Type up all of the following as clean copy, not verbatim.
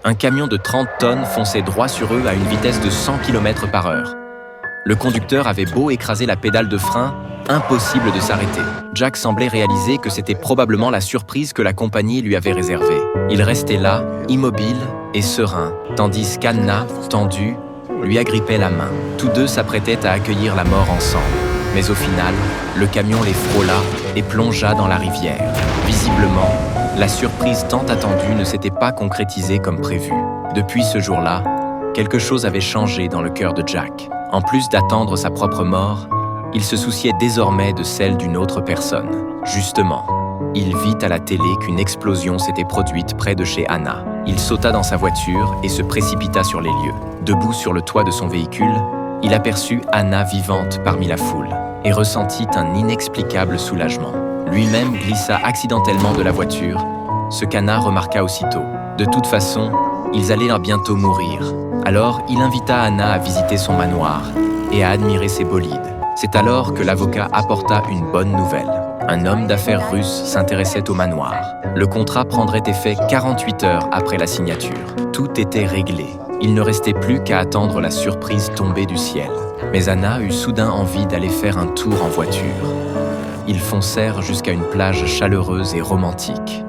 Un camion de 30 tonnes fonçait droit sur eux à une vitesse de 100 km/h. Le conducteur avait beau écraser la pédale de frein, impossible de s'arrêter. Jack semblait réaliser que c'était probablement la surprise que la compagnie lui avait réservée. Il restait là, immobile et serein, tandis qu'Anna, tendue, lui agrippait la main. Tous deux s'apprêtaient à accueillir la mort ensemble. Mais au final, le camion les frôla et plongea dans la rivière. Visiblement, la surprise tant attendue ne s'était pas concrétisée comme prévu. Depuis ce jour-là, quelque chose avait changé dans le cœur de Jack. En plus d'attendre sa propre mort, il se souciait désormais de celle d'une autre personne. Justement, il vit à la télé qu'une explosion s'était produite près de chez Anna. Il sauta dans sa voiture et se précipita sur les lieux. Debout sur le toit de son véhicule, il aperçut Anna vivante parmi la foule et ressentit un inexplicable soulagement. Lui-même glissa accidentellement de la voiture, ce qu'Anna remarqua aussitôt. De toute façon, ils allaient bientôt mourir. Alors, il invita Anna à visiter son manoir et à admirer ses bolides. C'est alors que l'avocat apporta une bonne nouvelle. Un homme d'affaires russe s'intéressait au manoir. Le contrat prendrait effet 48 heures après la signature. Tout était réglé. Il ne restait plus qu'à attendre la surprise tombée du ciel. Mais Anna eut soudain envie d'aller faire un tour en voiture. Ils foncèrent jusqu'à une plage chaleureuse et romantique,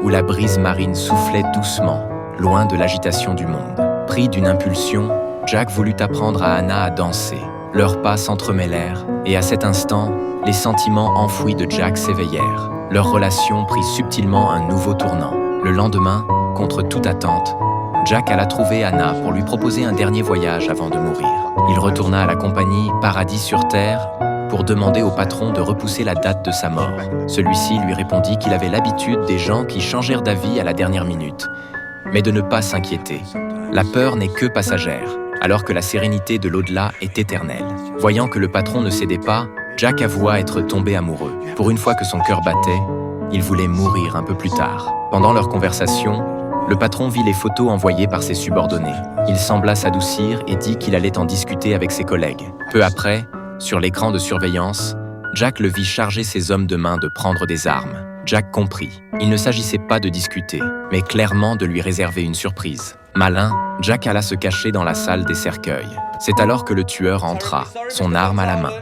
où la brise marine soufflait doucement, loin de l'agitation du monde. Pris d'une impulsion, Jack voulut apprendre à Anna à danser. Leurs pas s'entremêlèrent, et à cet instant, les sentiments enfouis de Jack s'éveillèrent. Leur relation prit subtilement un nouveau tournant. Le lendemain, contre toute attente, Jack alla trouver Anna pour lui proposer un dernier voyage avant de mourir. Il retourna à la compagnie Paradis sur Terre pour demander au patron de repousser la date de sa mort. Celui-ci lui répondit qu'il avait l'habitude des gens qui changèrent d'avis à la dernière minute, mais de ne pas s'inquiéter. La peur n'est que passagère, alors que la sérénité de l'au-delà est éternelle. Voyant que le patron ne cédait pas, Jack avoua être tombé amoureux. Pour une fois que son cœur battait, il voulait mourir un peu plus tard. Pendant leur conversation, le patron vit les photos envoyées par ses subordonnés. Il sembla s'adoucir et dit qu'il allait en discuter avec ses collègues. Peu après, sur l'écran de surveillance, Jack le vit charger ses hommes de main de prendre des armes. Jack comprit. Il ne s'agissait pas de discuter, mais clairement de lui réserver une surprise. Malin, Jack alla se cacher dans la salle des cercueils. C'est alors que le tueur entra, son arme à la main.